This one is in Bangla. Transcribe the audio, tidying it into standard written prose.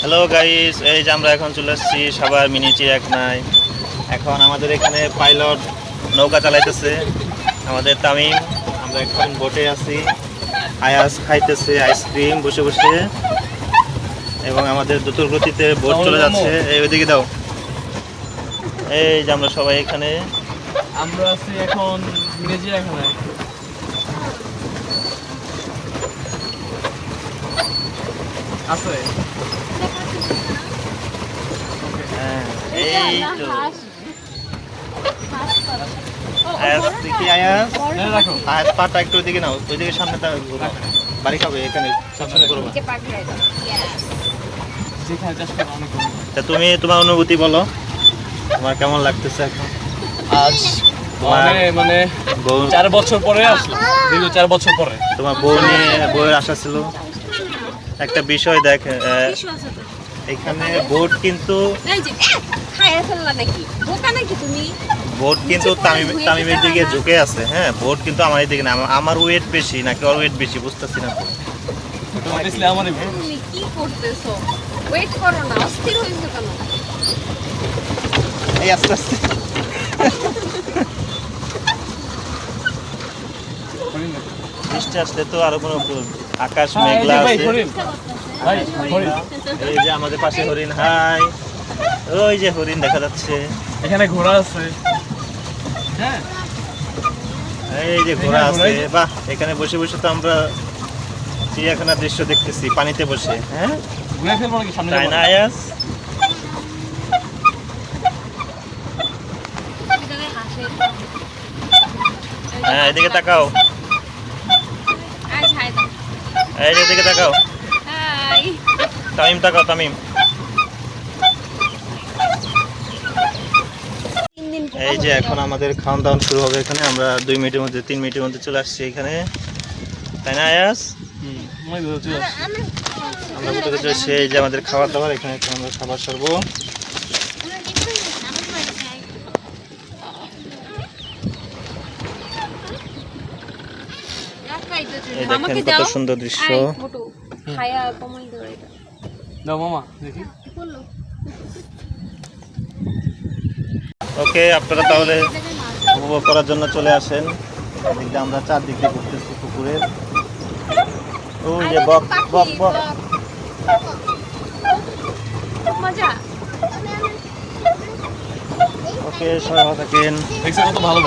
হ্যালো গাইস, এই যে আমরা এখন চলে আসছি সাভার মিনি চিড়িয়াখানায়। এখন আমাদের এখানে পাইলট নৌকা চালাইতেছে আমাদের তামিম। আমরা এখন বোটে আছি, আয়াস খাইতেছে আইসক্রিম বসে বসে, এবং আমাদের দ্রুত গতিতে বোট চলে যাচ্ছে। এই ওইদিকে দাও। এই যে আমরা সবাই এখানে, আমরা আছি এখন মিনি চিড়িয়াখানায়। আছে এই তো আয়াস, দেখি আয়াস, রাখো। আয়াস পাটা একটু ওইদিকে নাও, ওইদিকে সামনে বাড়ি খাবে, এখানে সামনে করবো। যেখানে চেষ্টা অনেক তা তুমি তোমার অনুভূতি বলো, তোমার কেমন লাগতেছে এখন? আজ মানে বউ, 4 বছর পরে আসলাম, দীর্ঘ 4 বছর পরে। তোমার বউ নিয়ে বউয়ের আশা ছিল। একটা বিষয় দেখ, এখানে বোট কিন্তু বোট কিন্তু তামিমের দিকে ঝুঁকে আছে। হ্যাঁ, বোট কিন্তু আমার দিকে না। আমার ওয়েট বেশি নাকি ওর ওয়েট বেশি বুঝতেছি না তো। অবভিয়াসলি আমারই ভুল। তুমি কি করতেছো? ওয়েট করো না, অস্থির হইছো কেন? এই আস্তে আস্তে বৃষ্টি আসলে তো আরো কোনো আকাশ মেঘলা ভাই আছে। হরিণ, ভাই হরিণ। এই যে আমাদের পাশে হরিণ। হাই, ওই যে হরিণ দেখা যাচ্ছে। এখানে ঘোড়া আছে। হ্যাঁ, এই যে ঘোড়া এখানে আছে। ঘোড়াই- বাহ, এখানে বসে বসে তো আমরা চিড়িয়াখানার দৃশ্য দেখতেছি পানিতে বসে। হ্যাঁ, ঘুরে ফেলবো নাকি সামনে তাই যাবো না না? আয়াস? হ্যাঁ, এদিকে তাকাও, আজ হাই দাও। এই যে এদিকে তাকাও। হাই। তামিম তাকাও, তামিম। 3 দিন পর এই যে এখন আমাদের খাওয়ান দাওয়ান শুরু হবে এখানে। আমরা 2 মিনিটের মধ্যে 3 মিনিটের মধ্যে চলে আসছি এখানে, তাই না আয়াস? আমি বুঝতে পারছি। আমরা কোথাও চলে এসেছি। এই যে আমাদের খাবার দাবার, এখানে এখন আমরা খাবার সারবো। এই দেখেন আমাকে কত দাও। সুন্দর দৃশ্য। I, photo. খায়া কমাই দাও এটা। দাও মামা দেখি। বলো। ওকে, আপনারা তাহলে উপভোগ করার জন্য চলে আসেন। এদিক দিয়ে আমরা চারদিক দিয়ে ঘুরতেছি পুকুরের। ওই যে বক বক বক। খুব মজা। ওকে, সবাই ভালো থাকেন। দেখছি কত ভালো